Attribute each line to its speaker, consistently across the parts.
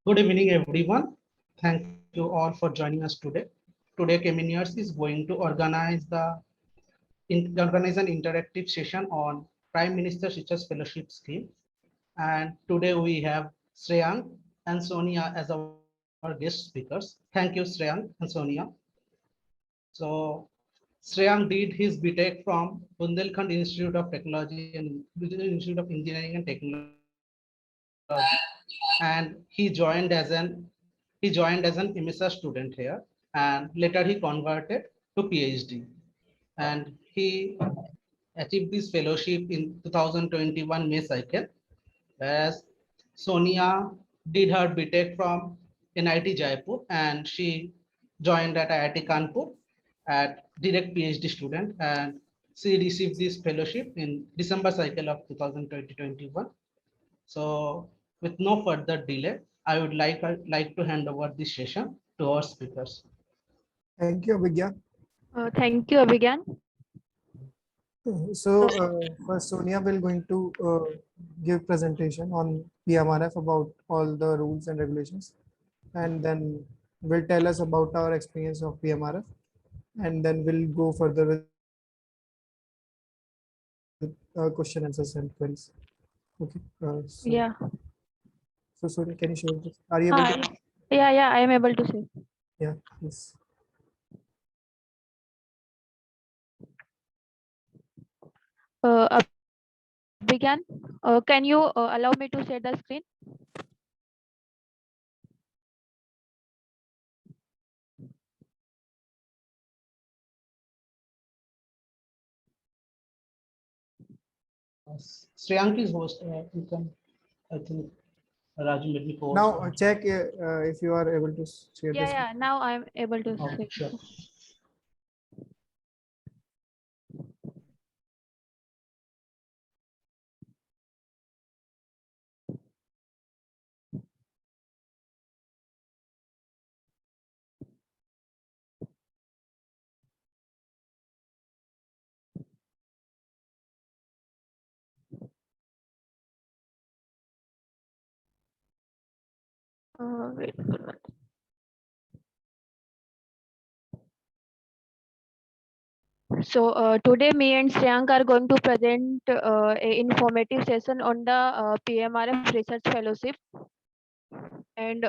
Speaker 1: Good evening, everyone. Thank you all for joining us today. Today, Communiers is going to organize an interactive session on Prime Minister Teachers Fellowship Scheme. And today we have Shreyank and Sonia as our guest speakers. Thank you, Shreyank and Sonia. So, Shreyank did his BTech from Bundelkhand Institute of Technology and Institute of Engineering and Technology, and he joined as an MSR student here, and later he converted to PhD, and he achieved this fellowship in 2021 May cycle, whereas Sonia did her BTech from NIT Jaipur, and she joined at IIT Kanpur at direct PhD student, and she received this fellowship in December cycle of 2021. So with no further delay, I would like to hand over this session to our speakers.
Speaker 2: Thank you, Abhigya.
Speaker 3: Thank you, Abhigan.
Speaker 2: So first Sonia will going to give presentation on PMRF about all the rules and regulations, and then will tell us about our experience of PMRF, and then we'll go further with question answers and queries. Okay.
Speaker 3: Yeah.
Speaker 2: So Sonia, can you share this? Are you able
Speaker 3: Hi.
Speaker 2: to?
Speaker 3: Yeah, I am able to see.
Speaker 2: Yeah, yes.
Speaker 3: Abhigan, can you allow me to share the screen?
Speaker 1: Shreyank is host. You can, I think, Raju, let me pause.
Speaker 2: Now check if you are able to share this.
Speaker 3: Yeah, now I am able to
Speaker 1: Okay,
Speaker 3: see.
Speaker 1: sure.
Speaker 3: Wait. So today me and Shreyank are going to present a informative session on the PMRF Research Fellowship and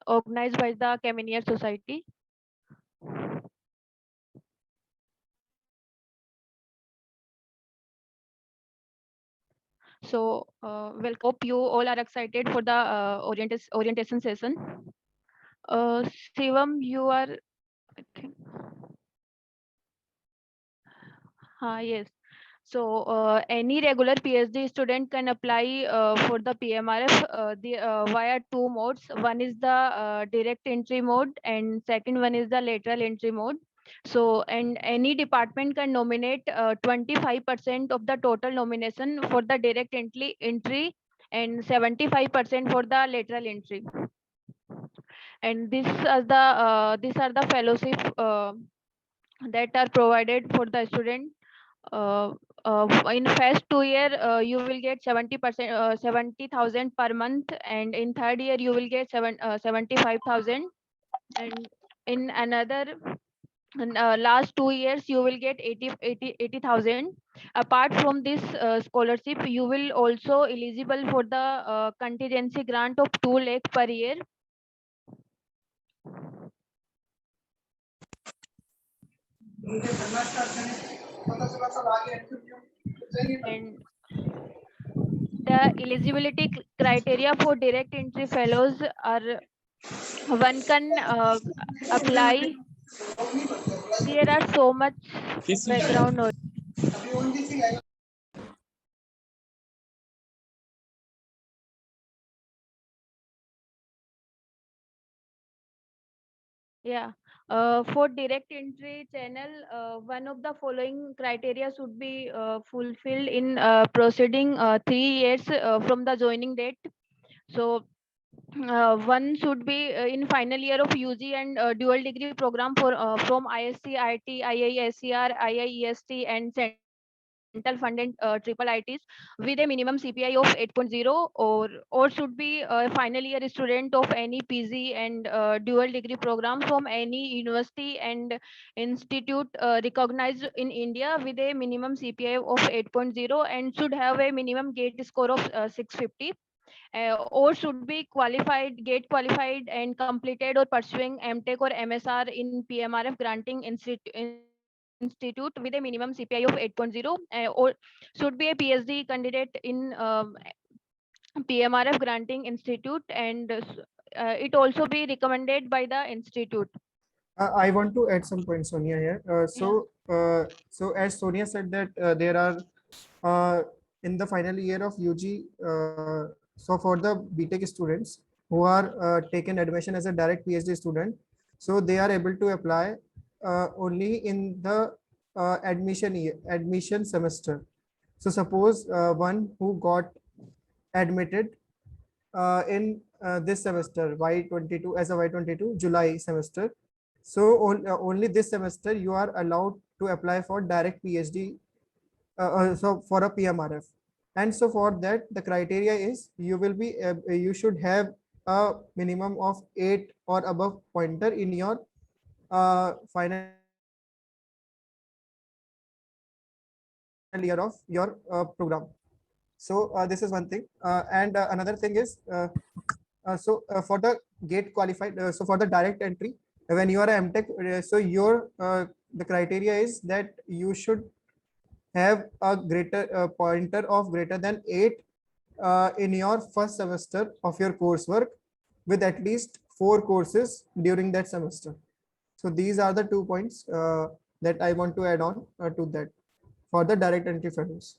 Speaker 3: organized by the Caminier Society. So hope you all are excited for the orientation session. Shivam, you are, I think. Yes. So any regular PhD student can apply for the PMRF via two modes. One is the direct entry mode, and second one is the lateral entry mode. So, and any department can nominate 25% of the total nomination for the direct entry and 75% for the lateral entry. And these are the fellowship that are provided for the student. In first 2 year you will get 70%, 70,000 per month, and in third year you will get 75,000, and in another last 2 years you will get 80,000. Apart from this scholarship, you will also eligible for the contingency grant of 2 lakh per year. And the eligibility criteria for direct entry fellows are: one can apply. There are so much background noise. Yeah. For direct entry channel, one of the following criteria should be fulfilled in proceeding 3 years from the joining date. So one should be in final year of UG and dual degree program for from ISC, IT, IISER, IIEST, and Central central funded triple ITs with a minimum CPI of 8.0, or should be a final year student of any PG and dual degree program from any university and institute recognized in India with a minimum CPI of 8.0 and should have a minimum GATE score of 650, or should be qualified, GATE qualified and completed or pursuing MTech or MSR in PMRF granting institute with a minimum CPI of 8.0, or should be a PhD candidate in PMRF granting institute, and it also be recommended by the institute.
Speaker 2: I want to add some points, Sonia, here.
Speaker 3: Yeah.
Speaker 2: So as Sonia said that there are uh, in the final year of UG, so for the BTech students who are taken admission as a direct PhD student, so they are able to apply only in the admission semester. So suppose one who got admitted in this semester Y22 as a Y22 July semester. So only this semester you are allowed to apply for direct PhD, so for a PMRF. And so for that the criteria is you should have a minimum of 8 or above pointer in your final year of your program. So this is one thing, and another thing is for the gate qualified, so for the direct entry when you are a MTech, so your the criteria is that you should have a greater pointer of greater than 8 in your first semester of your coursework with at least 4 courses during that semester. So these are the 2 points that I want to add on to that for the direct entry fellows.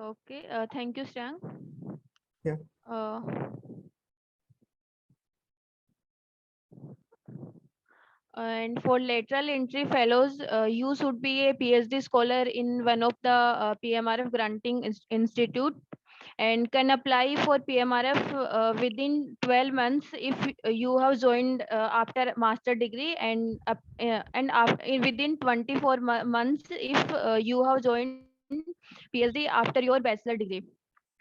Speaker 3: Okay. Thank you, Shreyank.
Speaker 2: Yeah.
Speaker 3: Uh, and for lateral entry fellows, you should be a PhD scholar in one of the PMRF granting institute and can apply for PMRF within 12 months if you have joined after master degree, within 24 months if you have joined PhD after your bachelor degree.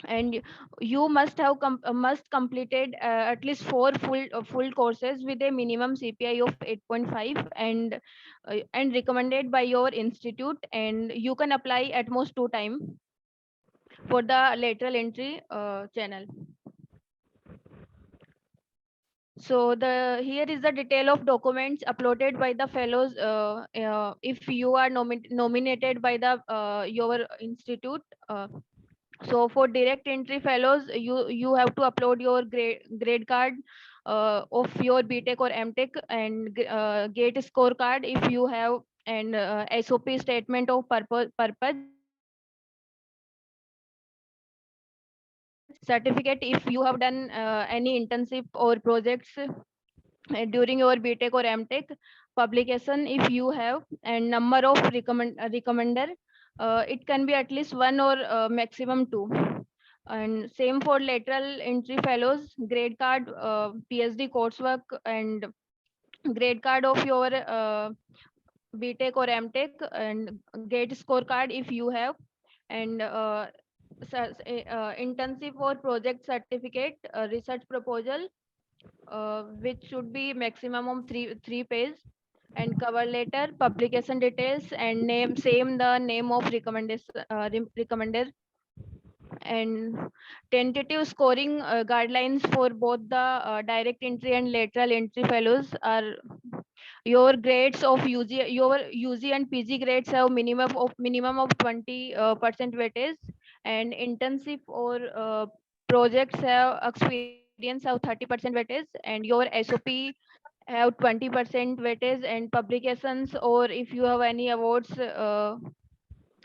Speaker 3: And you must have must completed at least 4 full courses with a minimum CPI of 8.5 and recommended by your institute, and you can apply at most 2 times for the lateral entry channel. So the here is the detail of documents uploaded by the fellows if you are nominated by the your institute. So for direct entry fellows, you have to upload your grade card of your BTech or MTech and GATE scorecard if you have, and SOP statement of purpose, certificate if you have done any internship or projects during your BTech or MTech, publication if you have, and number of recommender. It can be at least 1 or maximum 2. And same for lateral entry fellows, grade card, PhD coursework, and grade card of your BTech or MTech, and GATE scorecard if you have, and internship or project certificate, research proposal, which should be maximum of three pages, and cover letter, publication details, and same the name of recommender, and tentative scoring guidelines for both the direct entry and lateral entry fellows are your grades of your UG and PG grades have minimum of 20% weightage, and internship or projects have experience have 30% weightage, and your SOP have 20% weightage, and publications or if you have any awards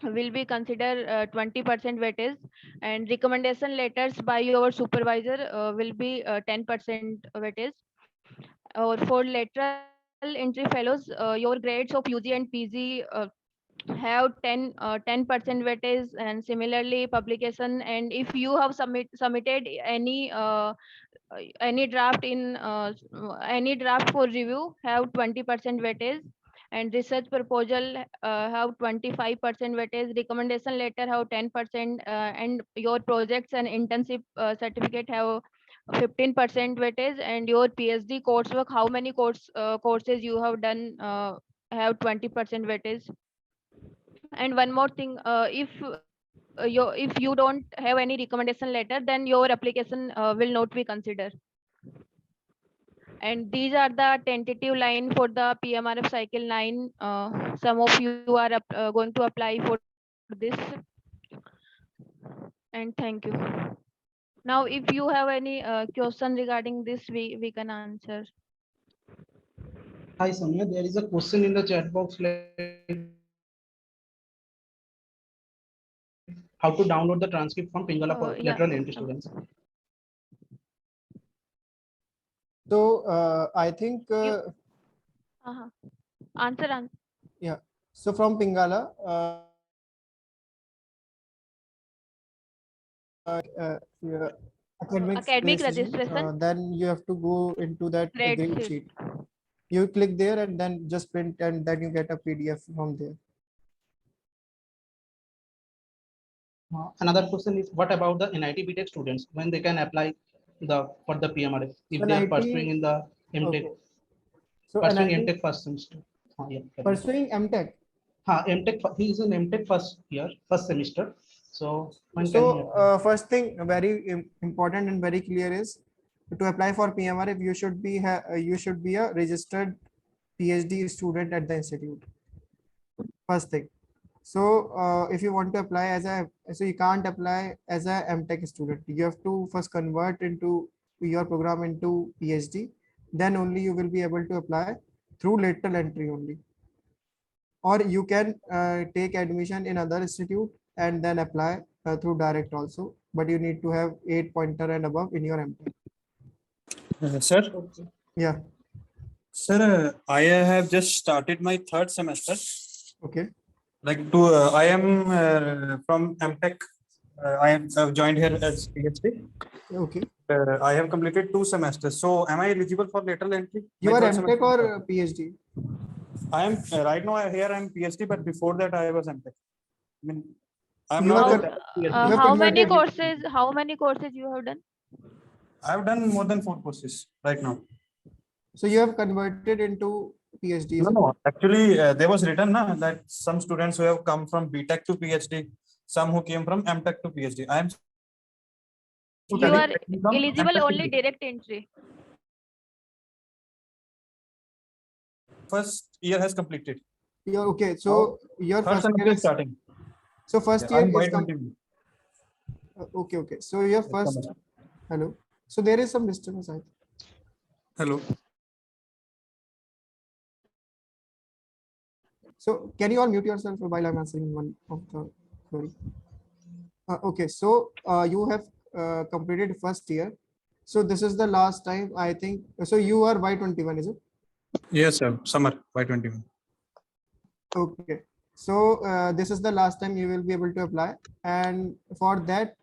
Speaker 3: will be considered 20% weightage, and recommendation letters by your supervisor will be 10% weightage. Or for lateral entry fellows, your grades of UG and PG have 10% weightage, and similarly publication, and if you have submitted any draft in any draft for review have 20% weightage, and research proposal have 25% weightage, recommendation letter have 10%, and your projects and internship certificate have 15% weightage, and your PhD coursework, how many courses you have done, have 20% weightage. And one more thing, if you don't have any recommendation letter, then your application will not be considered. And these are the tentative line for the PMRF cycle 9. Some of you are going to apply for this. And thank you. Now, if you have any question regarding this, we can answer.
Speaker 1: Hi Sonia, there is a question in the chat box like how to download the transcript from Pingala for
Speaker 3: Yeah.
Speaker 1: lateral entry students.
Speaker 2: So I think
Speaker 3: Answer.
Speaker 2: yeah. So from Pingala, yeah,
Speaker 3: Academic
Speaker 2: registration,
Speaker 3: registration.
Speaker 2: then you have to go into that
Speaker 3: Grade
Speaker 2: grade
Speaker 3: sheet.
Speaker 2: sheet. You click there and then just print, and then you get a PDF from there.
Speaker 1: Another question is what about the NIT BTech students when they can apply for the PMRF if they are
Speaker 2: NIT
Speaker 1: pursuing in the MTech,
Speaker 2: Okay. So
Speaker 1: pursuing
Speaker 2: NIT
Speaker 1: MTech first semester. Yeah,
Speaker 2: pursuing MTech.
Speaker 1: MTech, he is in MTech first year, first semester. So when can he
Speaker 2: So
Speaker 1: apply?
Speaker 2: first thing, very important and very clear is to apply for PMRF, you should be a registered PhD student at the institute. First thing. So if you want to apply so you can't apply as a MTech student. You have to first convert into your program into PhD. Then only you will be able to apply through lateral entry only. Or you can take admission in other institute and then apply through direct also. But you need to have 8 pointer and above in your MTech.
Speaker 4: Sir,
Speaker 2: Yeah.
Speaker 4: sir, I have just started my third semester.
Speaker 2: Okay.
Speaker 4: I am from MTech. I have joined here as PhD.
Speaker 2: Okay.
Speaker 4: I have completed 2 semesters. So, am I eligible for lateral entry?
Speaker 2: You
Speaker 4: My
Speaker 2: are
Speaker 4: third
Speaker 2: MTech
Speaker 4: semester
Speaker 2: or
Speaker 4: started.
Speaker 2: PhD?
Speaker 4: I am right now here. I am PhD, but before that I was MTech. I mean, I am
Speaker 2: You
Speaker 4: not.
Speaker 2: are
Speaker 4: a-
Speaker 2: have
Speaker 3: How many
Speaker 2: converted-
Speaker 3: courses? How many courses you have done?
Speaker 4: I have done more than 4 courses right now.
Speaker 2: So you have converted into PhD. Is it?
Speaker 4: No. Actually, there was written that some students who have come from BTech to PhD, some who came from MTech to PhD. I am.
Speaker 3: You are
Speaker 4: from
Speaker 3: eligible
Speaker 4: MTech to
Speaker 3: only
Speaker 4: PhD.
Speaker 3: direct entry.
Speaker 4: First year has completed.
Speaker 2: Yeah, okay. So your
Speaker 4: Third
Speaker 2: first year
Speaker 4: semester is
Speaker 2: is
Speaker 4: starting.
Speaker 2: so first
Speaker 4: I
Speaker 2: year
Speaker 4: am
Speaker 2: is
Speaker 4: Y21.
Speaker 2: okay, okay. So your first hello. So there is some disturbance. I think.
Speaker 4: Hello.
Speaker 2: So can you all mute yourself while I'm answering one of the query? Okay, so you have completed first year. So this is the last time I think. So you are Y21, is it?
Speaker 4: Yes, sir. Summer Y21.
Speaker 2: Okay. So this is the last time you will be able to apply, and for that,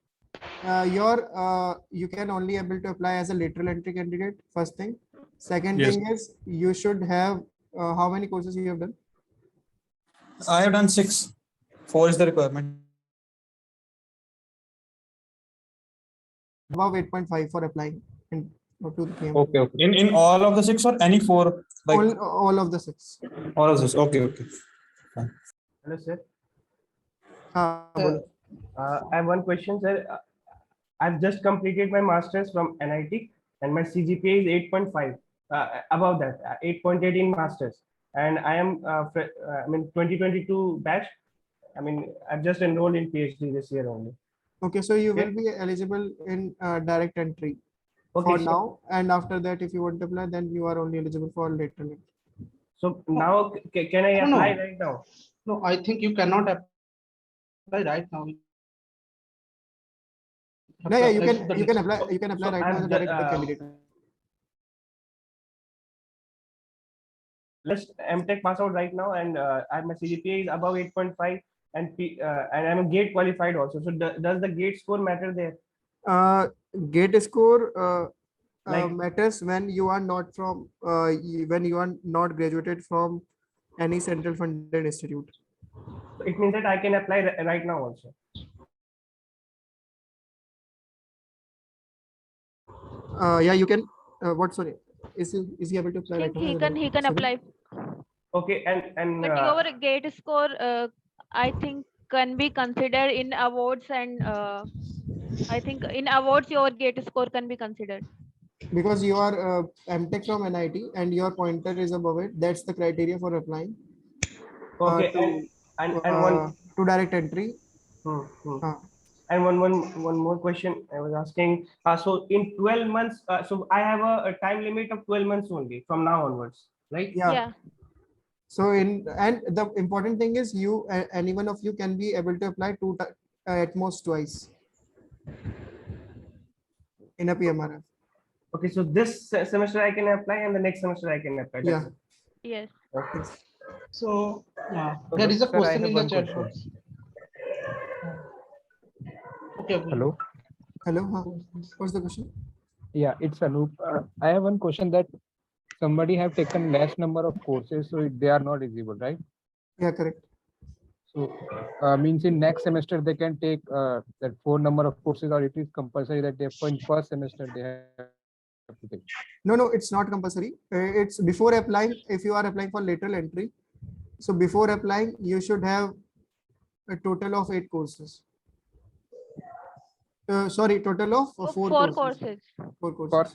Speaker 2: you can only able to apply as a lateral entry candidate. First thing. Second
Speaker 4: Yes.
Speaker 2: thing is you should have how many courses you have done?
Speaker 4: I have done 6. 4 is the requirement.
Speaker 2: Above 8.5 for applying to the PM.
Speaker 4: Okay. Okay. In all of the 6 or any 4? Like
Speaker 2: All of the 6.
Speaker 4: all of this. Okay. Okay. Fine.
Speaker 5: Hello, sir.
Speaker 2: Bolo.
Speaker 5: I have one question, sir. I've just completed my master's from NIT and my CGPA is 8.5. Above that, 8.8 in master's. And I am, 2022 batch. I mean, I've just enrolled in PhD this year only.
Speaker 2: Okay, so you
Speaker 5: Okay.
Speaker 2: will be eligible in direct entry
Speaker 5: Okay,
Speaker 2: for
Speaker 5: so,
Speaker 2: now, and after that, if you want to apply, then you are only eligible for lateral entry.
Speaker 5: so now can I
Speaker 1: No,
Speaker 5: apply
Speaker 1: no.
Speaker 5: right now?
Speaker 1: No, I think you cannot apply right now.
Speaker 2: No, yeah, you
Speaker 1: Apply
Speaker 2: can
Speaker 1: for the
Speaker 2: you can
Speaker 1: next-
Speaker 2: apply you can apply
Speaker 5: So
Speaker 2: right now as a
Speaker 5: I'm
Speaker 2: direct candidate.
Speaker 5: Let's MTech pass out right now, and my CGPA is above 8.5, and I'm a GATE qualified also. So does the GATE score matter there?
Speaker 2: Gate score
Speaker 5: Like-
Speaker 2: matters when you are not from when you are not graduated from any central funded institute.
Speaker 5: So it means that I can apply right now also.
Speaker 2: Yeah, you can. What? Sorry, is he able to apply right
Speaker 3: Think
Speaker 2: now?
Speaker 3: he can
Speaker 2: Sorry?
Speaker 3: apply,
Speaker 5: Okay, and
Speaker 3: but your gate score, I think, can be considered in awards, and I think in awards your gate score can be considered.
Speaker 2: Because you are MTech from NIT and your pointer is above it. That's the criteria for applying
Speaker 5: okay,
Speaker 2: to direct entry.
Speaker 5: hmm, hmm.
Speaker 2: Uh,
Speaker 5: And one more question I was asking. So in 12 months, so I have a time limit of 12 months only from now onwards, right?
Speaker 2: yeah.
Speaker 3: Yeah.
Speaker 2: So and the important thing is any one of you can be able to apply at most twice in a PMRF.
Speaker 5: Okay, so this semester I can apply and the next semester I can apply.
Speaker 2: Yeah.
Speaker 3: Yes.
Speaker 5: Okay.
Speaker 1: So there is a
Speaker 6: Sir, I
Speaker 1: question
Speaker 6: have
Speaker 1: in the
Speaker 6: one
Speaker 1: chat
Speaker 6: question.
Speaker 1: box. Okay.
Speaker 6: Hello.
Speaker 2: Hello. What's the question?
Speaker 6: Yeah, it's Anup. I have one question that somebody have taken less number of courses, so they are not eligible, right?
Speaker 2: Yeah, correct.
Speaker 6: So means in next semester they can take that 4 number of courses, or it is compulsory that they in first semester they have to take.
Speaker 2: No, it's not compulsory. It's before applying. If you are applying for lateral entry, so before applying, you should have a total of 8 courses. Sorry, total of 4
Speaker 3: 4
Speaker 2: courses.
Speaker 3: courses.
Speaker 2: 4 courses.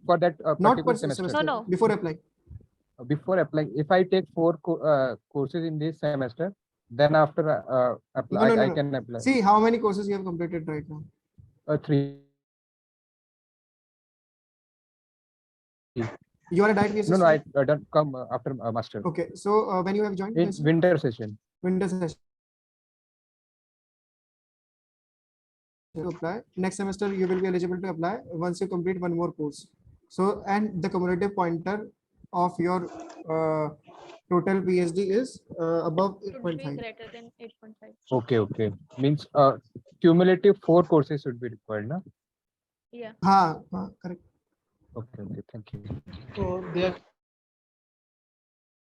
Speaker 6: For that
Speaker 2: Not
Speaker 6: particular
Speaker 2: per
Speaker 6: semester.
Speaker 2: semester.
Speaker 3: No.
Speaker 2: Before applying.
Speaker 6: Before applying, if I take 4 courses in this semester, then after apply,
Speaker 2: No.
Speaker 6: I can apply.
Speaker 2: See how many courses you have completed right now.
Speaker 6: 3.
Speaker 2: You are a direct PhD
Speaker 6: No, I
Speaker 2: student?
Speaker 6: don't come after master.
Speaker 2: Okay, so when you have joined
Speaker 6: In
Speaker 2: this
Speaker 6: winter session.
Speaker 2: winter session, to apply next semester, you will be eligible to apply once you complete one more course. So, and the cumulative pointer of your total PhD is above
Speaker 3: Should be
Speaker 2: 8.5.
Speaker 3: greater than 8.5.
Speaker 6: Okay. Means cumulative 4 courses should be required, na?
Speaker 3: Yeah.
Speaker 2: Correct.
Speaker 6: Okay, thank you.
Speaker 1: So there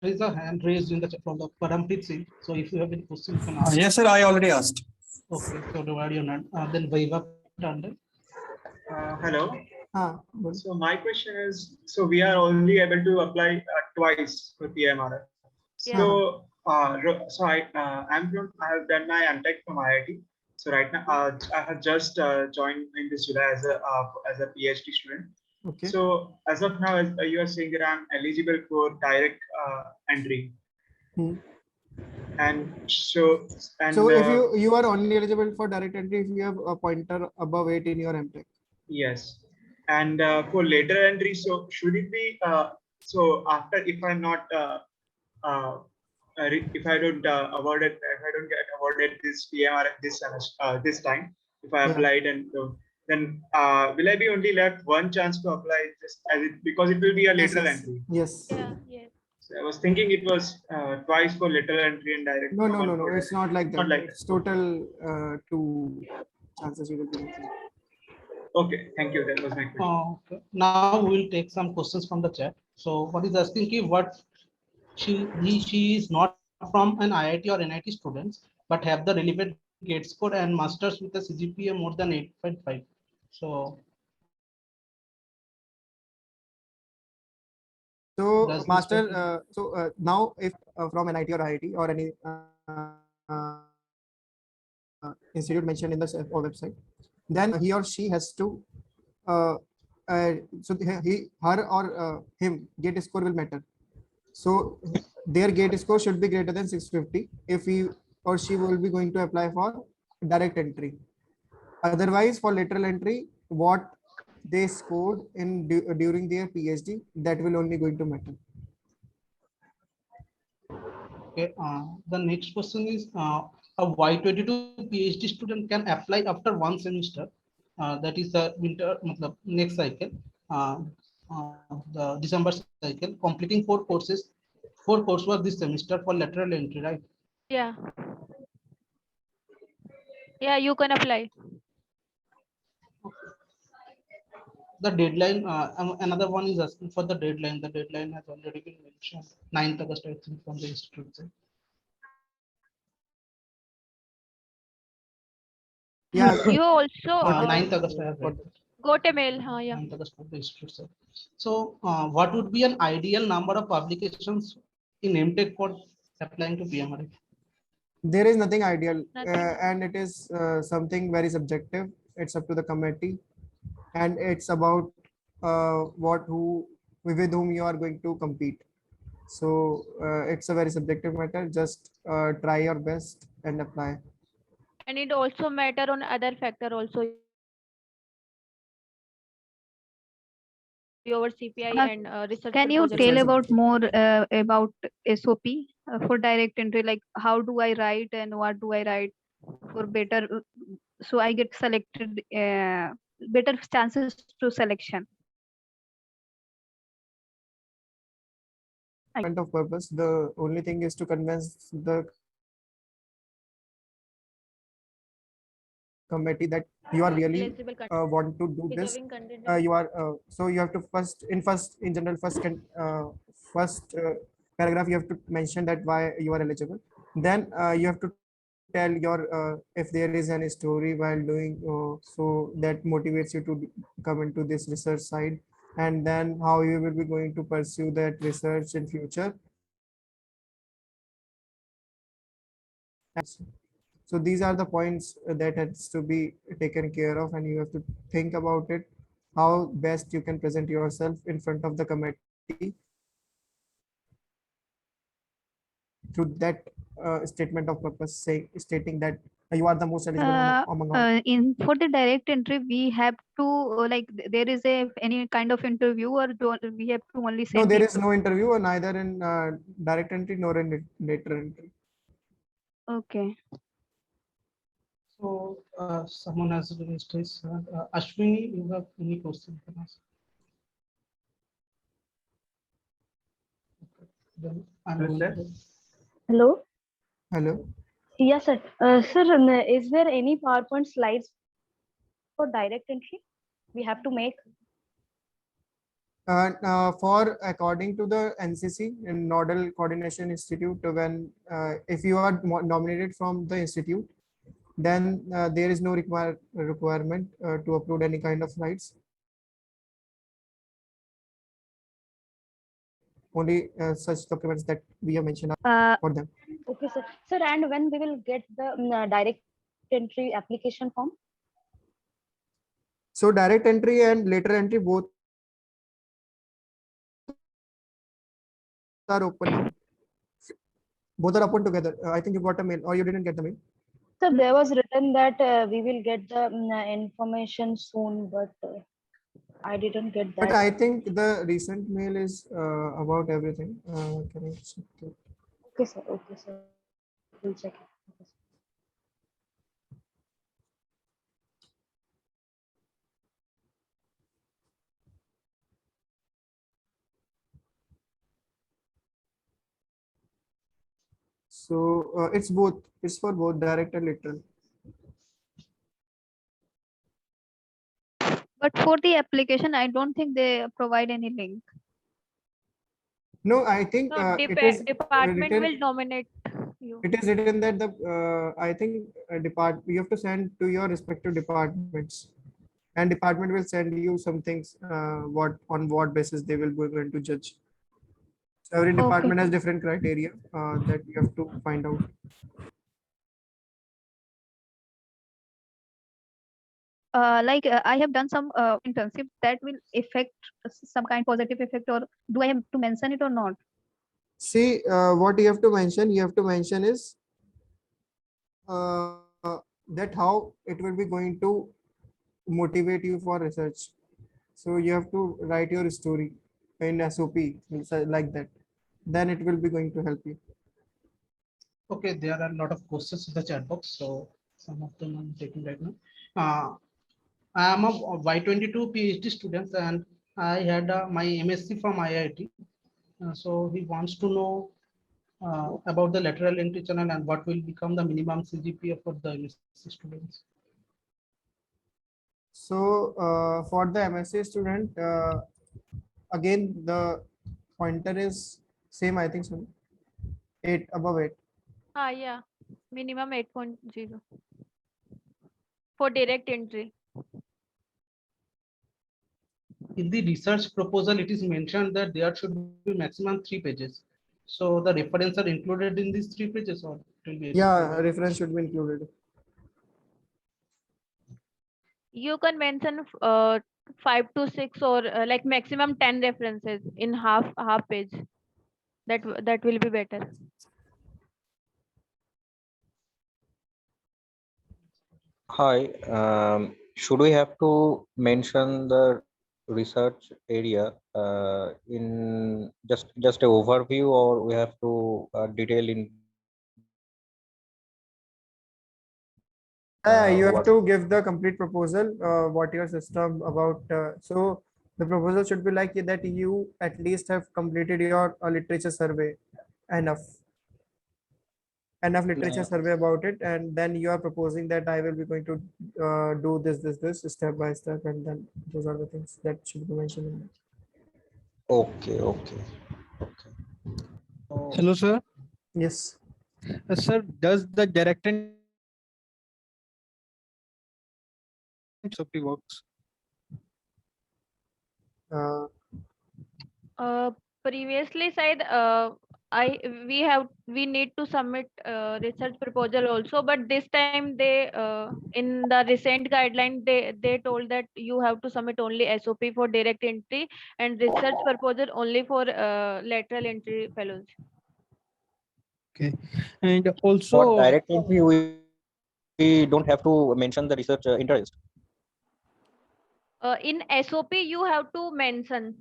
Speaker 1: is a hand raised in the chat from the Parampreet Singh. So if you have any questions, you can ask.
Speaker 4: Yes, sir. I already asked.
Speaker 1: Okay, so divide your name. Then Vaibhav Tandel.
Speaker 7: Hello.
Speaker 2: Good.
Speaker 7: So my question is, so we are only able to apply twice for PMRF.
Speaker 3: Yeah.
Speaker 7: So, I have done my MTech from IIT. So right now, I have just joined in this July as a PhD student.
Speaker 2: Okay.
Speaker 7: So as of now, as you are saying that I'm eligible for direct entry. And so
Speaker 2: if you are only eligible for direct entry if you have a pointer above 8 in your MTech.
Speaker 7: Yes, and for later entry, so should it be so after if I'm not if I don't awarded, if I don't get awarded this PMR this semester this time, if I applied and then will I be only left one chance to apply just as it, because it will be a lateral entry?
Speaker 2: Yes.
Speaker 3: Yeah.
Speaker 7: So I was thinking it was twice for lateral entry and direct.
Speaker 2: No. It's not like that.
Speaker 7: Not like
Speaker 2: it's total 2 chances you will be getting.
Speaker 7: Okay, thank you. That was my question.
Speaker 1: Okay. Now we will take some questions from the chat. So what is asking ki what she is not from an IIT or NIT students, but have the relevant gate score and masters with a CGPA more than 8.5. So
Speaker 2: master, now if from NIT or IIT or any institute mentioned in the website, then he or she has to so her or him gate score will matter. So their gate score should be greater than 650 if he or she will be going to apply for direct entry. Otherwise, for lateral entry, what they scored in during their PhD, that will only going to matter.
Speaker 1: okay, the next question is a Y22 PhD student can apply after one semester, that is the winter next cycle, the December cycle, completing 4 coursework this semester for lateral entry, right?
Speaker 3: Yeah. Yeah, you can apply.
Speaker 1: The deadline, another one is asking for the deadline. The deadline has already been mentioned, 9th August, I think, from the institute side.
Speaker 2: Yeah,
Speaker 3: You also
Speaker 1: 9th August, I have read that.
Speaker 3: got a mail. Yeah.
Speaker 1: 9th August from the institute side. So, what would be an ideal number of publications in MTech for applying to PMRF?
Speaker 2: there is nothing ideal,
Speaker 3: Nothing.
Speaker 2: and it is something very subjective. It's up to the committee, and it's about what who with whom you are going to compete. So it's a very subjective matter. Just try your best and apply.
Speaker 3: And it also matter on other factor also, your CPI and research
Speaker 8: Can
Speaker 3: proposal
Speaker 8: you
Speaker 3: also.
Speaker 8: tell about
Speaker 2: Precisely.
Speaker 8: more about SOP for direct entry? Like how do I write and what do I write for better, so I get selected, better chances to selection.
Speaker 2: Point of purpose. The only thing is to convince the committee that you are really
Speaker 3: Eligible
Speaker 2: want to do this.
Speaker 3: deserving content.
Speaker 2: You are so you have to first in general first paragraph you have to mention that why you are eligible. Then you have to tell your if there is any story while doing so that motivates you to come into this research side, and then how you will be going to pursue that research in future. So these are the points that has to be taken care of, and you have to think about it, how best you can present yourself in front of the committee through that statement of purpose, stating that you are the most eligible among all.
Speaker 8: In for the direct entry, we have to there is a any kind of interview, or we have to only
Speaker 2: No,
Speaker 8: send
Speaker 2: there
Speaker 8: it?
Speaker 2: is no interview, or neither in direct entry nor in later entry.
Speaker 8: Okay.
Speaker 1: So, someone has raised his hand. Ashwini, you have any question for us? Okay. Then I'm
Speaker 5: Hello,
Speaker 1: going
Speaker 5: sir.
Speaker 1: to-
Speaker 9: Hello.
Speaker 2: Hello.
Speaker 9: Yes, sir. Sir, is there any PowerPoint slides for direct entry we have to make?
Speaker 2: For according to the NCC and Nodal Coordination Institute, when if you are nominated from the institute, then there is no requirement to upload any kind of slides. Only such documents that we have mentioned are for them.
Speaker 9: Okay, sir. Sir, and when we will get the direct entry application form?
Speaker 2: So direct entry and later entry both are open now. Both are open together. I think you got a mail, or you didn't get the mail.
Speaker 9: So there was written that we will get the information soon, but I didn't get
Speaker 2: But
Speaker 9: that.
Speaker 2: I think the recent mail is about everything. Can I check it?
Speaker 9: Okay, sir. Okay, sir. We'll check it. Okay, sir.
Speaker 2: So it's both. It's for both direct and lateral.
Speaker 8: But for the application, I don't think they provide any link.
Speaker 2: No, I think
Speaker 3: No,
Speaker 2: it is
Speaker 3: department
Speaker 2: written.
Speaker 3: will nominate you.
Speaker 2: It is written that the I think you have to send to your respective departments, and department will send you some things what on what basis they will be going to judge. So every department has different criteria that you have to find out.
Speaker 8: I have done some internship that will affect some kind positive effect, or do I have to mention it or not?
Speaker 2: See, what you have to mention. You have to mention is that how it will be going to motivate you for research. So you have to write your story in SOP like that. Then it will be going to help you.
Speaker 1: Okay, there are a lot of questions in the chat box, so some of them I'm taking right now. I am a Y22 PhD student, and I had my MSc from IIT. So he wants to know about the lateral entry channel and what will become the minimum CGPA for the MSc students.
Speaker 2: So for the MSc student, again the pointer is same, I think so. 8 above 8.
Speaker 3: Yeah, minimum 8.0 for direct entry.
Speaker 1: In the research proposal, it is mentioned that there should be maximum 3 pages. So the reference are included in these 3 pages, or it will be
Speaker 2: Yeah,
Speaker 1: excluded?
Speaker 2: reference should be included.
Speaker 3: You can mention 5 to 6 or like maximum 10 references in half page. That will be better.
Speaker 10: Hi, should we have to mention the research area in just a overview, or we have to detail in
Speaker 2: You have
Speaker 10: what?
Speaker 2: to give the complete proposal, what your system about. So the proposal should be like that you at least have completed your literature survey enough literature survey about it, and then you are proposing that I will be going to do this step by step, and then those are the things that should be mentioned in it.
Speaker 10: Okay, okay, okay.
Speaker 11: Hello, sir.
Speaker 2: Yes.
Speaker 11: Sir, does the direct SOP works?
Speaker 3: Previously said we need to submit research proposal also, but this time they in the recent guideline they told that you have to submit only SOP for direct entry and research proposal only for lateral entry fellows.
Speaker 11: Okay, and
Speaker 10: For
Speaker 11: also
Speaker 10: direct entry, we don't have to mention the research interest.
Speaker 3: In SOP you have to mention,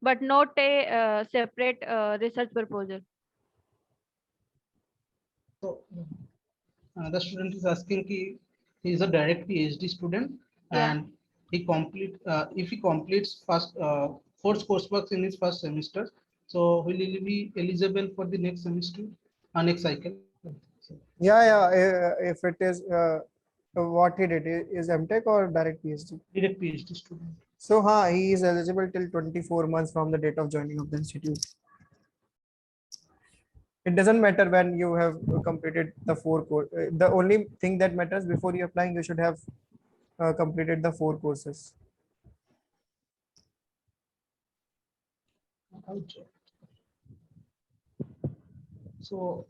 Speaker 3: but not a separate research proposal.
Speaker 1: So the student is asking he is a direct PhD student,
Speaker 3: Yeah.
Speaker 1: and if he completes first 4 coursework in his first semester, so will he be eligible for the next semester, next cycle?
Speaker 2: Yeah. If it is what he did is MTech or direct PhD.
Speaker 1: Direct PhD student.
Speaker 2: So he is eligible till 24 months from the date of joining of the institute. It doesn't matter when you have completed the 4 course. The only thing that matters before you applying, you should have completed the 4 courses.
Speaker 1: So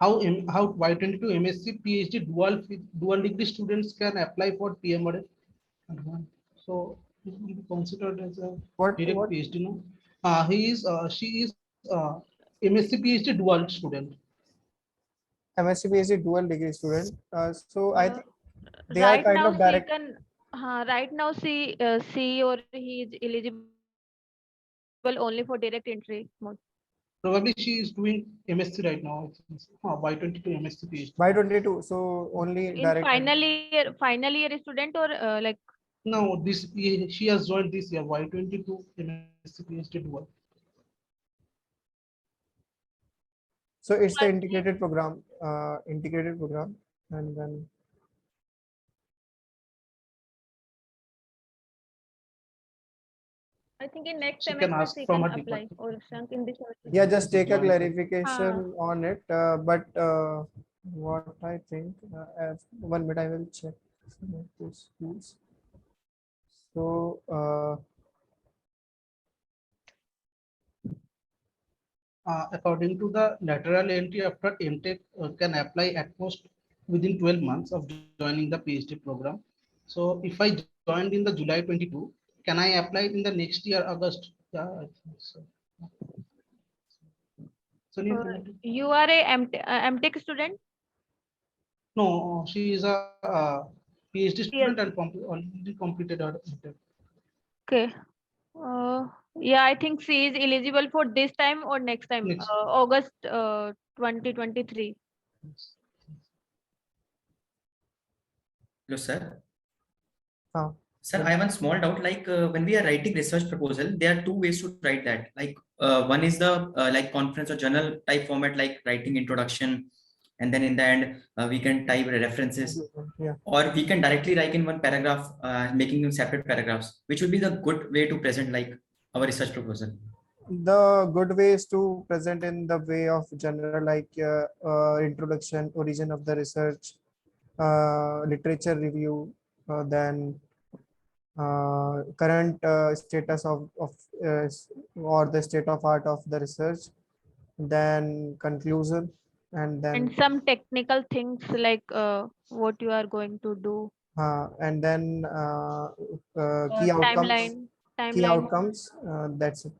Speaker 1: how Y22 MSc PhD dual degree students can apply for PMRF? So it will be considered as a direct PhD. No, she is MSc PhD dual student.
Speaker 2: MSc PhD dual degree student. So I think they
Speaker 3: Right
Speaker 2: are kind
Speaker 3: now
Speaker 2: of direct.
Speaker 3: right now she or he is eligible only for direct entry mode.
Speaker 1: Probably she is doing MSc right now. Y22 MSc PhD.
Speaker 2: Y22. So only
Speaker 3: In
Speaker 2: direct.
Speaker 3: final year student or like.
Speaker 1: No, she has joined this year Y22 MSc PhD dual.
Speaker 2: So it's the integrated program, and then.
Speaker 3: I think in next
Speaker 1: She can
Speaker 3: semester
Speaker 1: ask
Speaker 3: she
Speaker 1: from
Speaker 3: can
Speaker 1: her
Speaker 3: apply, or Shreyank in this semester.
Speaker 2: Yeah, just take a
Speaker 1: Join.
Speaker 2: clarification on it. But what I think, as 1 minute, I will check some of those schools. So
Speaker 1: according to the lateral entry after MTech can apply at most within 12 months of joining the PhD program. So if I joined in the July 22, can I apply in the next year August? Yeah, I think so. So
Speaker 3: You are a MTech student?
Speaker 1: no, she is a PhD student and already completed her MTech.
Speaker 3: Okay. Yeah, I think she is eligible for this time or next time,
Speaker 1: Next.
Speaker 3: August 2023.
Speaker 12: Hello, sir.
Speaker 2: Oh.
Speaker 12: Sir, I have one small doubt. Like when we are writing research proposal, there are 2 ways to write that. Like one is the like conference or journal type format, like writing introduction, and then in the end we can type references,
Speaker 2: Yeah.
Speaker 12: or we can directly write in one paragraph, making them separate paragraphs, which would be the good way to present like our research proposal.
Speaker 2: The good way is to present in the way of general, like introduction, origin of the research, literature review, then current status of or the state of art of the research, then conclusion, and then
Speaker 3: And some technical things like what you are going to do.
Speaker 2: and then key outcomes.
Speaker 3: Timeline.
Speaker 2: Key
Speaker 3: Timeline.
Speaker 2: outcomes. That's it.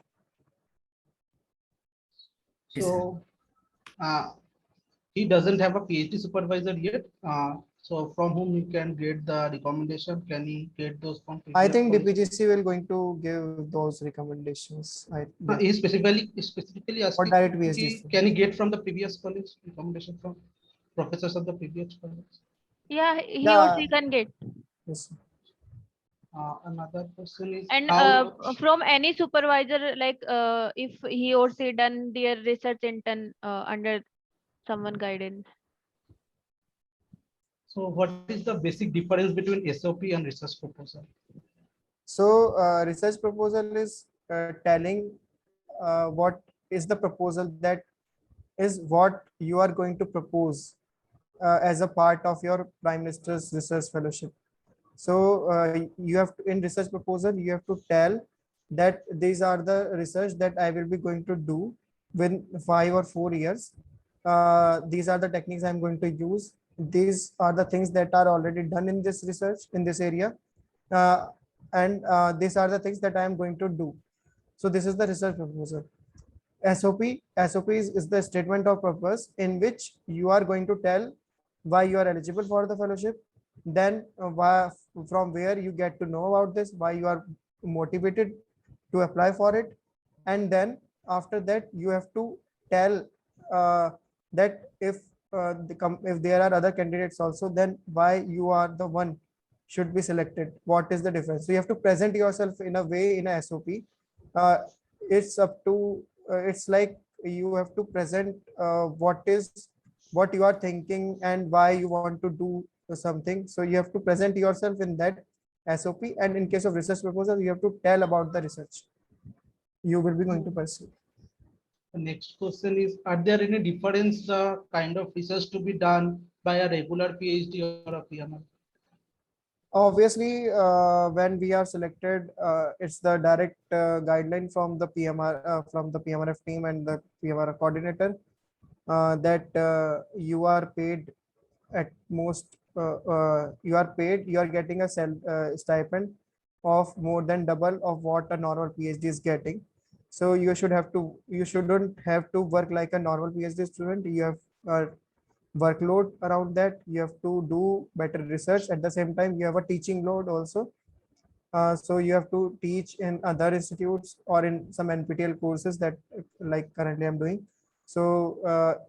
Speaker 1: So he doesn't have a PhD supervisor yet. So from whom he can get the recommendation? Can he get those from
Speaker 2: I
Speaker 1: previous
Speaker 2: think
Speaker 1: colleges?
Speaker 2: DPGC will going to give those recommendations.
Speaker 1: He specifically asking,
Speaker 2: direct PhD.
Speaker 1: can he get from the previous college recommendation from professors of the previous college?
Speaker 3: Yeah, he or
Speaker 2: Yeah.
Speaker 3: she can get.
Speaker 2: Yes.
Speaker 1: Another question is
Speaker 3: And
Speaker 1: how
Speaker 3: from any supervisor, like if he or she done their research intern under someone guidance.
Speaker 1: so what is the basic difference between SOP and research proposal?
Speaker 2: So research proposal is telling what is the proposal, that is what you are going to propose as a part of your Prime Minister's research fellowship. So you have to, in research proposal, you have to tell that these are the research that I will be going to do within 5 or 4 years. These are the techniques I'm going to use. These are the things that are already done in this research in this area. And these are the things that I am going to do. So this is the research proposal. SOP is the statement of purpose, in which you are going to tell why you are eligible for the fellowship, then from where you get to know about this, why you are motivated to apply for it, and then after that you have to tell that if there are other candidates also, then why you are the one should be selected, what is the difference. So you have to present yourself in a way in a SOP. It's up to it's like you have to present what you are thinking and why you want to do something. So you have to present yourself in that SOP, and in case of research proposal, you have to tell about the research you will be going to pursue.
Speaker 1: The next question is, are there any difference kind of research to be done by a regular PhD or a PMR?
Speaker 2: Obviously, when we are selected, it's the direct guideline from the PMRF team and the PMRF coordinator that you are paid at most. You are getting a stipend of more than double of what a normal PhD is getting. So you shouldn't have to work like a normal PhD student. You have workload around that. You have to do better research. At the same time, you have a teaching load also. So you have to teach in other institutes or in some NPTEL courses that like currently I'm doing. So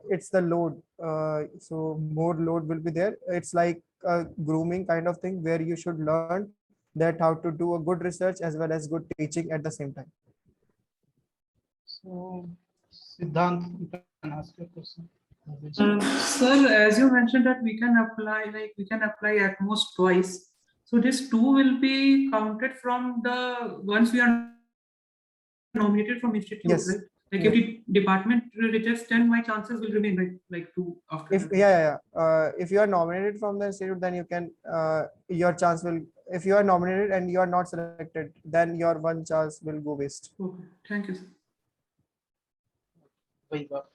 Speaker 2: it's the load. So more load will be there. It's like a grooming kind of thing where you should learn that how to do a good research as well as good teaching at the same time.
Speaker 1: So Siddhant, you can ask your question.
Speaker 13: Sir, as you mentioned that we can apply at most twice. So this 2 will be counted from the once we are nominated from institute,
Speaker 2: Yes.
Speaker 13: right? Like
Speaker 2: Yes.
Speaker 13: if the department rejects, then my chances will remain, right? Like 2 after.
Speaker 2: If if you are nominated from the institute, then you can your chance will, if you are nominated and you are not selected, then your one chance will go waste.
Speaker 13: Okay, thank you, sir.
Speaker 1: Vaibhav.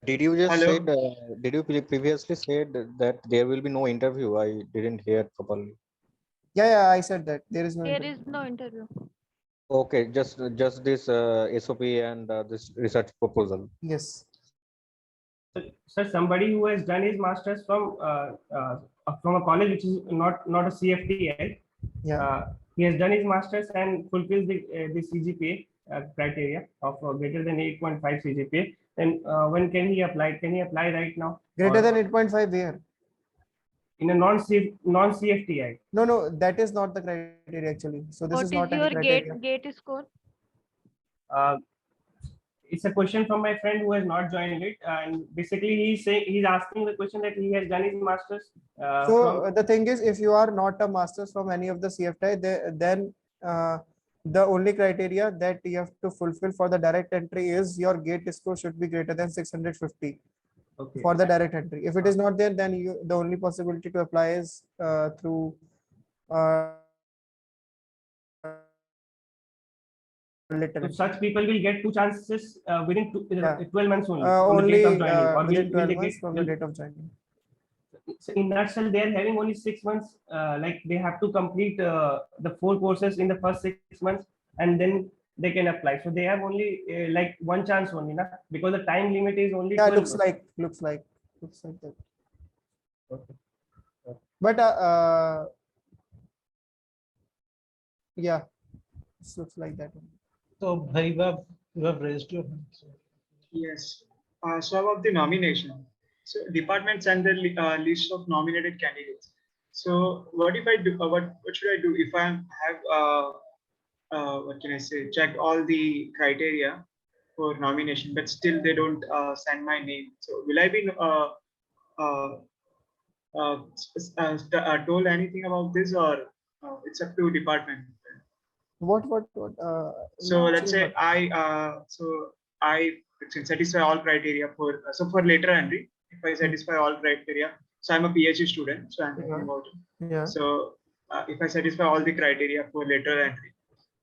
Speaker 10: Did you just
Speaker 7: Hello?
Speaker 10: said? Did you previously said that there will be no interview? I didn't hear properly.
Speaker 2: Yeah, I said that there is no.
Speaker 3: There is no interview.
Speaker 10: Okay, just this SOP and this research proposal.
Speaker 2: Yes.
Speaker 5: Sir, somebody who has done his masters from a college which is not a CFTI.
Speaker 2: Yeah.
Speaker 5: He has done his masters and fulfills the CGPA criteria of greater than 8.5 CGPA. Then when can he apply? Can he apply right now?
Speaker 2: Greater than 8.5 where?
Speaker 5: In a non-CFTI.
Speaker 2: No, that is not the criteria actually. So this
Speaker 3: What
Speaker 2: is not
Speaker 3: is
Speaker 2: any
Speaker 3: your
Speaker 2: criteria.
Speaker 3: gate score?
Speaker 5: it's a question from my friend who has not joined it, and basically he's asking the question that he has done his masters.
Speaker 2: So the thing is, if you are not a master's from any of the CFTI, then the only criteria that you have to fulfill for the direct entry is your gate score should be greater than 650
Speaker 5: Okay.
Speaker 2: for the direct entry. If it is not there, then the only possibility to apply is through
Speaker 5: So such people will get two chances within 12 months only from the
Speaker 2: only
Speaker 5: date of joining, or
Speaker 2: within
Speaker 5: will
Speaker 2: 12
Speaker 5: they
Speaker 2: months
Speaker 5: get
Speaker 2: from the date of joining.
Speaker 5: So in nutshell, they are having only 6 months. Like they have to complete the 4 courses in the first 6 months, and then they can apply. So they have only like one chance only, na? Because the time limit is only.
Speaker 2: Yeah,
Speaker 5: 12
Speaker 2: looks
Speaker 5: months.
Speaker 2: like that.
Speaker 5: Okay.
Speaker 2: But yeah, it looks like that.
Speaker 1: So Vaibhav, you have raised your hand.
Speaker 7: Yes. So about the nomination. So department send the list of nominated candidates. So what if I do? What should I do if I have what can I say? Check all the criteria for nomination, but still they don't send my name. So will I be told anything about this, or it's up to department?
Speaker 2: What?
Speaker 7: So let's say I can satisfy all criteria for for later entry. If I satisfy all criteria, so I'm a PhD student, so I'm thinking about it.
Speaker 2: Yeah.
Speaker 7: So if I satisfy all the criteria for later entry,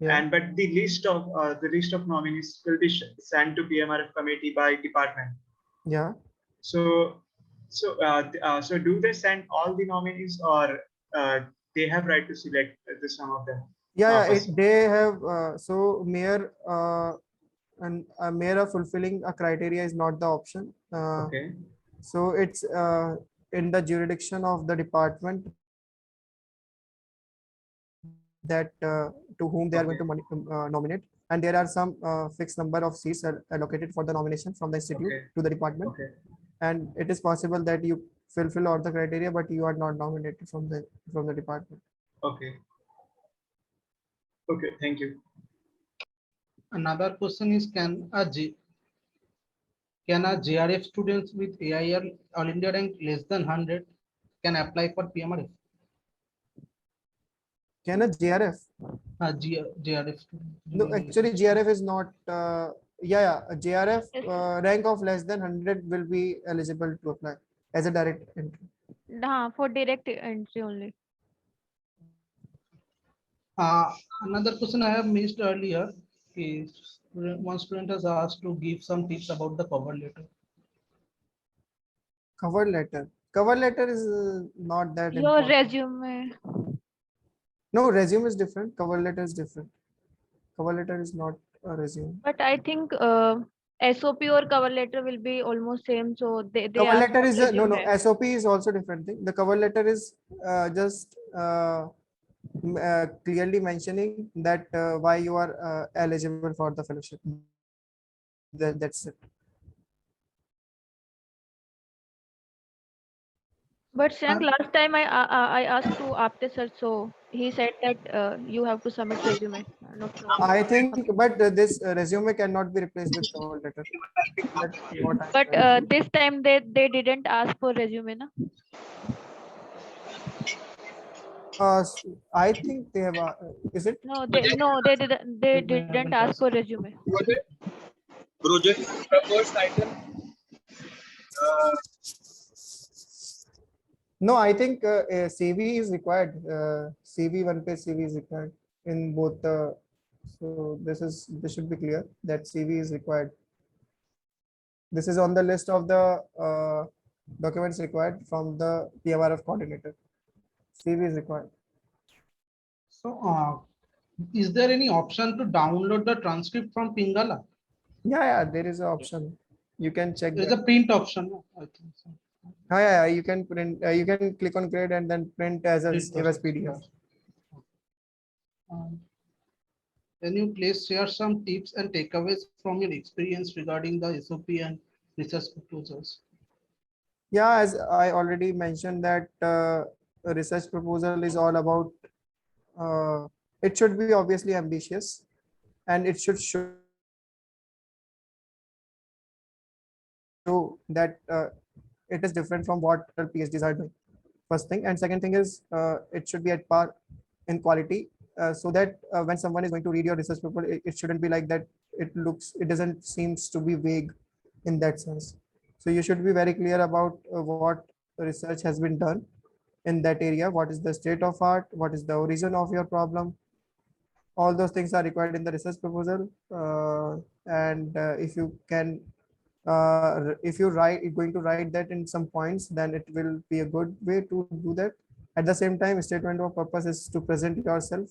Speaker 7: and but the list of nominees will be sent to PMRF committee by department.
Speaker 2: Yeah.
Speaker 7: So so do they send all the nominees, or they have right to select some of them?
Speaker 2: Yeah, they have. So mayor and mayor of fulfilling a criteria is not the option.
Speaker 7: Okay.
Speaker 2: So it's in the jurisdiction of the department that to whom they are going to nominate, and there are some fixed number of seats allocated for the nomination from the institute to the department.
Speaker 7: Okay.
Speaker 2: And it is possible that you fulfill all the criteria, but you are not nominated from the department.
Speaker 7: Okay. Okay, thank you.
Speaker 1: Another question is, can a JRF students with AIR All India rank less than 100 can apply for PMRF?
Speaker 2: Can a JRF?
Speaker 1: JRF student.
Speaker 2: No, actually JRF is not. A JRF rank of less than 100 will be eligible to apply as a direct entry.
Speaker 3: For direct entry only.
Speaker 1: Another question I have missed earlier is one student has asked to give some tips about the cover letter.
Speaker 2: Cover letter. Cover letter is not that
Speaker 3: Your
Speaker 2: important.
Speaker 3: resume.
Speaker 2: No, resume is different. Cover letter is different. Cover letter is not a resume.
Speaker 3: But I think SOP or cover letter will be almost same. So they
Speaker 2: Cover
Speaker 3: ask
Speaker 2: letter
Speaker 3: for
Speaker 2: is no.
Speaker 3: resume.
Speaker 2: SOP is also different thing. The cover letter is just clearly mentioning that why you are eligible for the fellowship. That's it.
Speaker 3: But Shreyank, last time I asked to Apte sir, so he said that you have to submit resume.
Speaker 2: I think, but this resume cannot be replaced with cover letter. That's what I
Speaker 3: But
Speaker 2: heard.
Speaker 3: this time they didn't ask for resume, na?
Speaker 2: I think they have. Is it?
Speaker 3: No, they didn't ask for resume.
Speaker 14: Project first title.
Speaker 2: No, I think CV is required. CV, one page CV is required in both the. So this should be clear that CV is required. This is on the list of the documents required from the PMRF coordinator. CV is required.
Speaker 1: So, is there any option to download the transcript from Pingala?
Speaker 2: Yeah, there is an option. You can check.
Speaker 1: There is a print option, I think so.
Speaker 2: Yeah, you can print. You can click on create and then print as a save as PDF.
Speaker 1: Can you please share some tips and takeaways from your experience regarding the SOP and research proposals?
Speaker 2: Yeah, as I already mentioned that a research proposal is all about. It should be obviously ambitious, and it should show show that it is different from what PhDs are doing. First thing, and second thing is it should be at par in quality, so that when someone is going to read your research paper, it shouldn't be like that. It doesn't seems to be vague in that sense. So you should be very clear about what research has been done in that area, what is the state of art, what is the origin of your problem. All those things are required in the research proposal, and if you can if you going to write that in some points, then it will be a good way to do that. At the same time, statement of purpose is to present yourself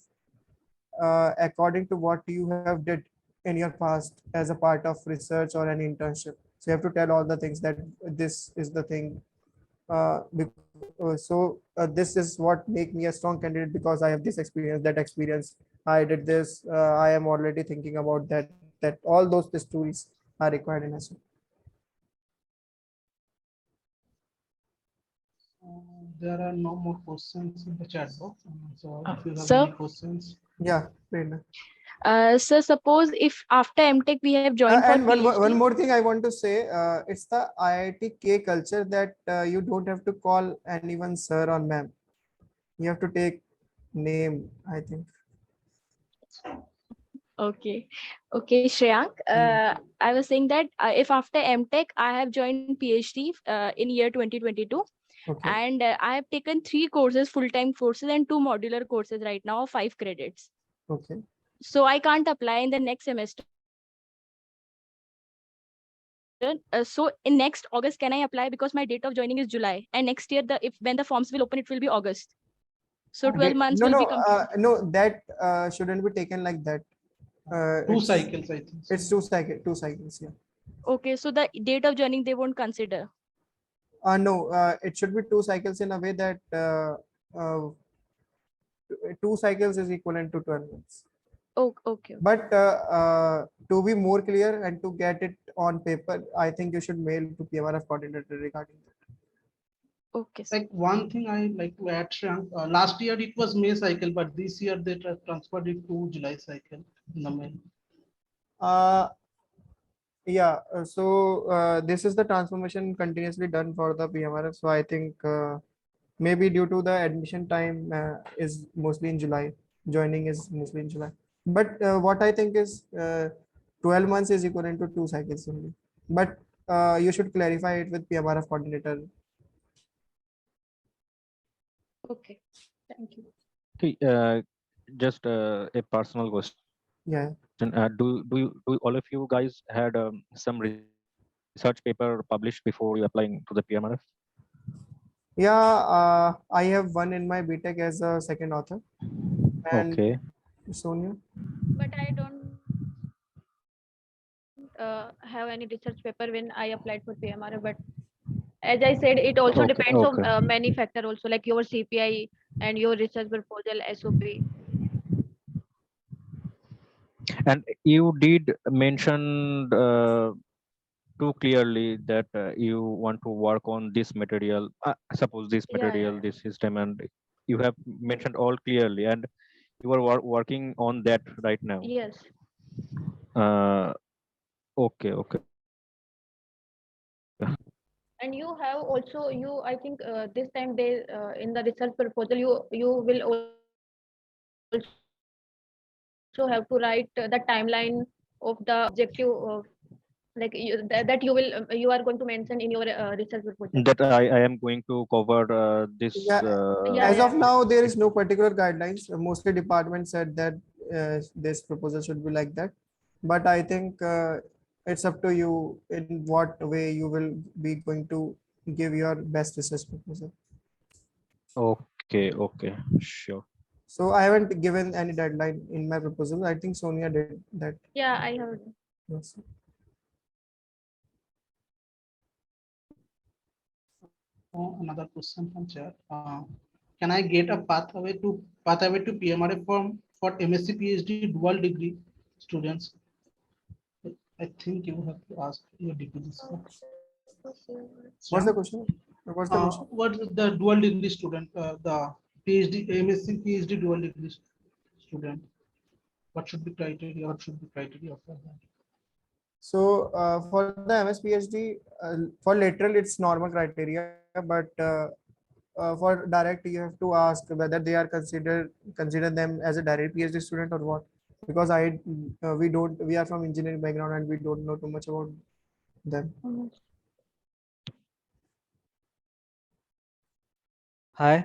Speaker 2: according to what you have did in your past as a part of research or an internship. So you have to tell all the things that this is the thing. This is what make me a strong candidate because I have this experience, that experience. I did this. I am already thinking about that. That all those stories are required in SO.
Speaker 1: There are no more questions in the chat box. So if you have
Speaker 15: Sir?
Speaker 1: any questions.
Speaker 2: Yeah, Prerna.
Speaker 15: So suppose if after MTech we have joined for
Speaker 2: And
Speaker 15: PhD.
Speaker 2: one more thing I want to say, it's the IIT culture that you don't have to call anyone sir or ma'am. You have to take name, I think.
Speaker 15: Okay, Shreyank. I was saying that if after MTech I have joined PhD in year 2022,
Speaker 2: okay.
Speaker 15: and I have taken 3 courses, full-time courses, and 2 modular courses right now, 5 credits.
Speaker 2: Okay.
Speaker 15: So I can't apply in the next semester. So in next August, can I apply because my date of joining is July, and next year when the forms will open, it will be August. So 12 months will be complete.
Speaker 2: No, that shouldn't be taken like that.
Speaker 1: 2 cycles, I think.
Speaker 2: It's 2 cycles, yeah.
Speaker 15: Okay, so the date of joining they won't consider.
Speaker 2: No, it should be 2 cycles in a way that 2 cycles is equivalent to 12 months.
Speaker 15: Oh, okay.
Speaker 2: But to be more clear and to get it on paper, I think you should mail to PMRF coordinator regarding that.
Speaker 15: Okay.
Speaker 1: Like one thing I like to add, Shreyank, last year it was May cycle, but this year they transferred it to July cycle in the mail.
Speaker 2: Yeah, this is the transformation continuously done for the PMRF. So I think maybe due to the admission time is mostly in July, joining is mostly in July. But what I think is 12 months is equivalent to 2 cycles only. But you should clarify it with PMRF coordinator.
Speaker 15: Okay, thank you.
Speaker 10: Okay, just a personal question.
Speaker 2: Yeah.
Speaker 10: Do all of you guys had some research paper published before you applying to the PMRF?
Speaker 2: Yeah, I have one in my BTech as a second author. And
Speaker 10: okay.
Speaker 2: Sonia?
Speaker 3: But I don't have any research paper when I applied for PMRF. But as I said, it also
Speaker 10: Okay,
Speaker 3: depends
Speaker 10: okay.
Speaker 3: on many factors also, like your CPI and your research proposal, SOP.
Speaker 10: And you did mention too clearly that you want to work on this material, suppose this material, this system, and you have mentioned all clearly, and you are working on that right now.
Speaker 3: Yes.
Speaker 10: Okay.
Speaker 3: And you have also, I think this time they in the research proposal, you will also have to write the timeline of the objective of, like that you are going to mention in your research proposal.
Speaker 10: That I am going to cover this.
Speaker 2: As of now, there is no particular guidelines. Mostly department said that this proposal should be like that. But I think it's up to you in what way you will be going to give your best research proposal.
Speaker 10: Okay, sure.
Speaker 2: So I haven't given any deadline in my proposal. I think Sonia did that.
Speaker 3: Yeah, I have.
Speaker 2: Yes.
Speaker 1: Another question from chat. Can I get a pathway to PMRF for MSc PhD dual degree students? I think you have to ask your degree.
Speaker 2: What's the question? What's the question?
Speaker 1: What is the dual degree student? The PhD, MSc PhD dual degree student. What should be criteria? What should be criteria for that?
Speaker 2: So for the MS PhD, for lateral it's normal criteria, but for direct you have to ask whether they are consider them as a direct PhD student or what. Because we are from engineering background and we don't know too much about them.
Speaker 16: Hi.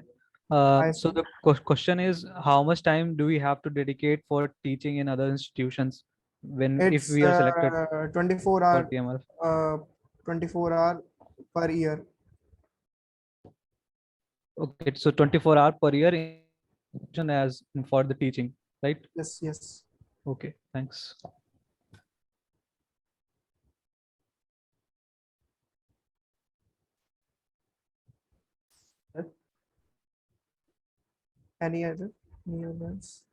Speaker 2: Hi,
Speaker 16: So the question is, how much time do we have to dedicate for teaching in other institutions if
Speaker 2: It's
Speaker 16: we are selected
Speaker 2: 24
Speaker 16: for
Speaker 2: hour
Speaker 16: PMRF?
Speaker 2: 24 hour per year.
Speaker 16: Okay, so 24 hours per year as for the teaching, right?
Speaker 2: Yes.
Speaker 16: Okay, thanks.
Speaker 2: Any other? Any others?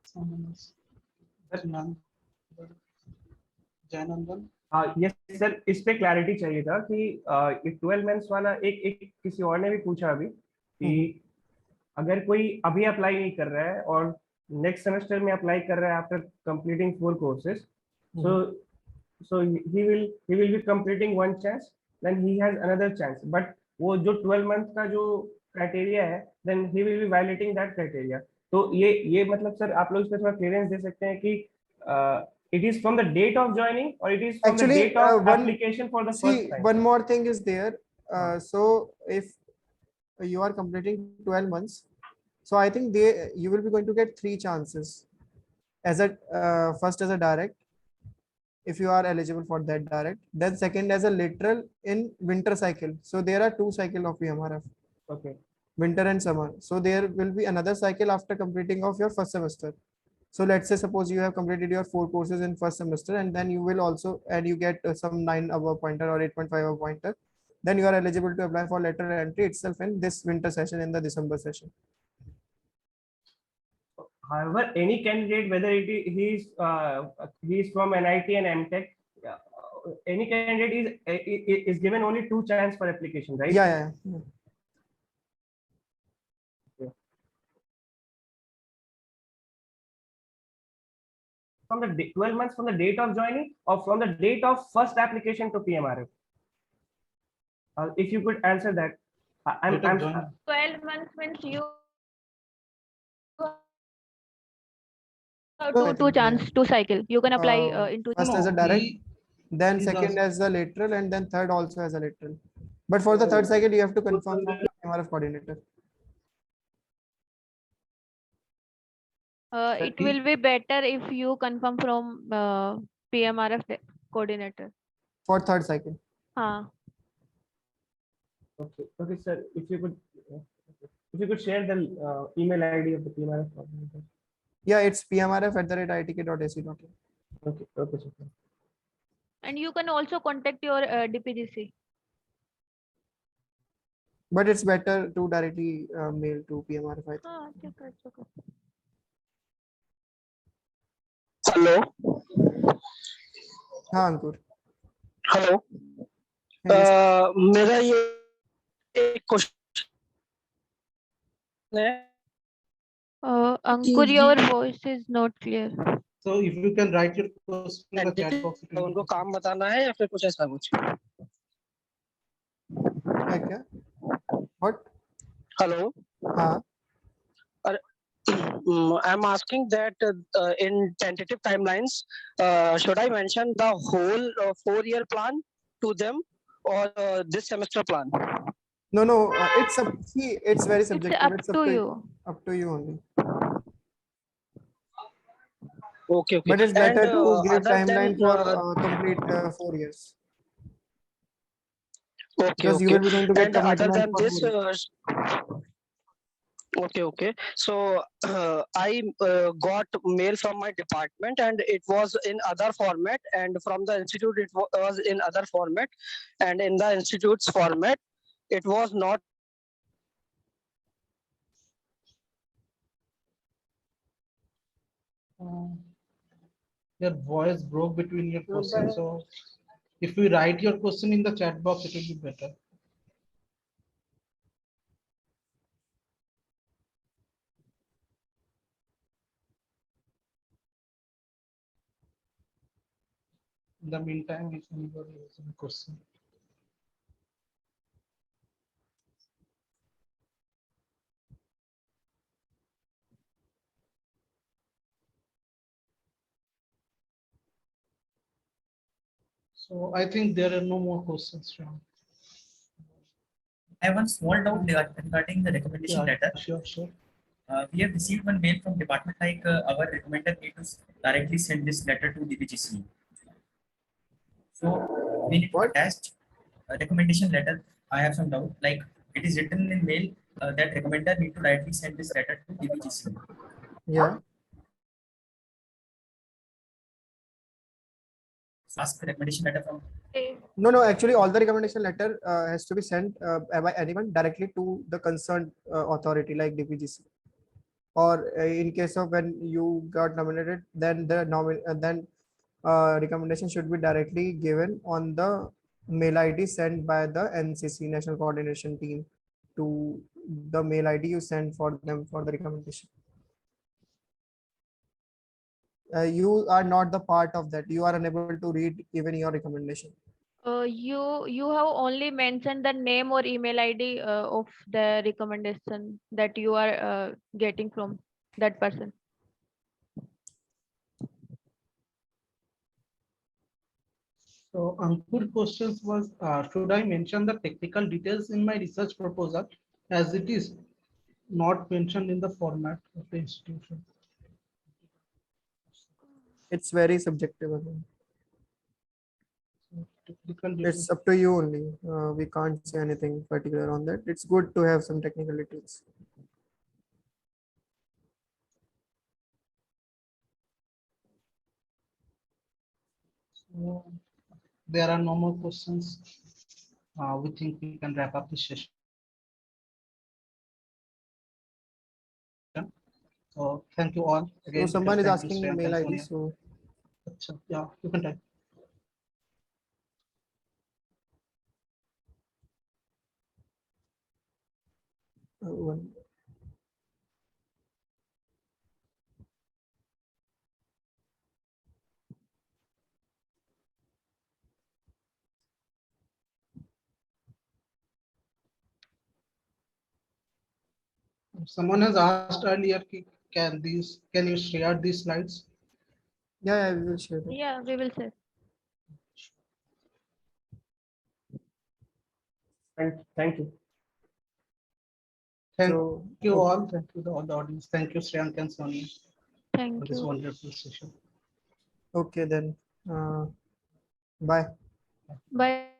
Speaker 5: Yes sir, इस पे clarity चाहिए था कि ये 12 months वाला एक किसी और ने भी पूछा अभी कि अगर कोई अभी अप्लाई नहीं कर रहा है और नेक्स्ट सेमेस्टर में अप्लाई कर रहा है after completing 4 courses, so he will be completing one chance, then he has another chance, but वो जो 12 month का जो क्राइटेरिया है, then he will be violating that criteria. तो ये मतलब सर आप लोग इस पे थोड़ा क्लियरेंस दे सकते हैं कि it is from the date of joining or it is from the date of application for the first time?
Speaker 2: One more thing is there. So if you are completing 12 months, so I think you will be going to get 3 chances as a first as a direct, if you are eligible for that direct, then second as a lateral in winter cycle. So there are 2 cycle of PMRF.
Speaker 5: Okay.
Speaker 2: Winter and summer. So there will be another cycle after completing of your first semester. So let's say suppose you have completed your 4 courses in first semester, and then you will also, and you get some 9 above pointer or 8.5 above pointer, then you are eligible to apply for lateral entry itself in this winter session, in the December session.
Speaker 5: However, any candidate, whether he is from NIT and MTech, any candidate is given only 2 chance for application, right?
Speaker 2: Yeah.
Speaker 5: From the 12 months from the date of joining or from the date of first application to PMRF? If you could answer that.
Speaker 3: 12 months means you have two chance to cycle. You can apply into
Speaker 2: first as a direct, then second as a lateral, and then third also as a lateral. But for the third cycle, you have to confirm from the PMRF coordinator.
Speaker 3: it will be better if you confirm from PMRF coordinator.
Speaker 2: For third cycle.
Speaker 5: Okay, sir. If you could share the email ID of the PMRF coordinator.
Speaker 2: Yeah, it's pmrf@itk.ac.in.
Speaker 5: Okay, sir.
Speaker 3: And you can also contact your DPGC.
Speaker 2: But it's better to directly mail to PMRF, I think.
Speaker 3: Okay.
Speaker 14: Hello
Speaker 2: हाँ अंकुर.
Speaker 14: Hello मेरा ये एक question है.
Speaker 3: Ankur, your voice is not clear.
Speaker 1: So if you can write your question in the chat box.
Speaker 14: उनको काम बताना है या फिर कुछ ऐसा कुछ?
Speaker 2: क्या? What?
Speaker 14: Hello. I'm asking that in tentative timelines, should I mention the whole 4-year plan to them or this semester plan?
Speaker 2: No. It's very subjective.
Speaker 3: It's up to you.
Speaker 2: Up to you only.
Speaker 14: Okay.
Speaker 2: But it's better to give timeline for complete 4 years.
Speaker 14: Okay.
Speaker 2: Because you will be going to get
Speaker 14: and other than
Speaker 2: commitment
Speaker 14: this, okay. So I got mail from my department and it was in other format, and from the institute it was in other format, and in the institute's format it was not.
Speaker 1: Your voice broke between your question, so if you write your question in the chat box, it will be better. In the meantime, if anybody has any question. So I think there are no more questions from.
Speaker 12: I have one small doubt regarding the recommendation letter.
Speaker 1: Sure.
Speaker 12: We have received one mail from department like our recommender need to directly send this letter to DPGC. So we need to attach a recommendation letter. I have some doubt. Like it is written in mail that recommender need to directly send this letter to DPGC.
Speaker 2: Yeah.
Speaker 12: Ask the recommendation letter from.
Speaker 2: No, actually all the recommendation letter has to be sent by anyone directly to the concerned authority like DPGC. Or in case of when you got nominated, then the recommendation should be directly given on the mail ID sent by the NCC National Coordination Team to the mail ID you send for them for the recommendation. You are not the part of that. You are unable to read even your recommendation.
Speaker 3: You have only mentioned the name or email ID of the recommendation that you are getting from that person.
Speaker 1: So Ankur questions was, should I mention the technical details in my research proposal as it is not mentioned in the format of the institution?
Speaker 2: It's very subjective. It's up to you only. We can't say anything particular on that. It's good to have some technical details.
Speaker 1: So there are no more questions. We think we can wrap up this session. So thank you all again.
Speaker 2: So someone is
Speaker 1: Thank you,
Speaker 2: asking
Speaker 1: Shreyank
Speaker 2: mail
Speaker 1: and
Speaker 2: ID.
Speaker 1: Sonia.
Speaker 2: So
Speaker 1: yeah, you can type.
Speaker 2: one.
Speaker 1: Someone has asked earlier, can you share these slides?
Speaker 2: Yeah, we will share that.
Speaker 3: Yeah, we will share.
Speaker 5: Thank you.
Speaker 1: Thank you all. Thank you to all the audience. Thank you, Shreyank and Sonia,
Speaker 3: Thank
Speaker 1: for this
Speaker 3: you.
Speaker 1: wonderful session.
Speaker 2: Okay, then. Bye.
Speaker 3: Bye.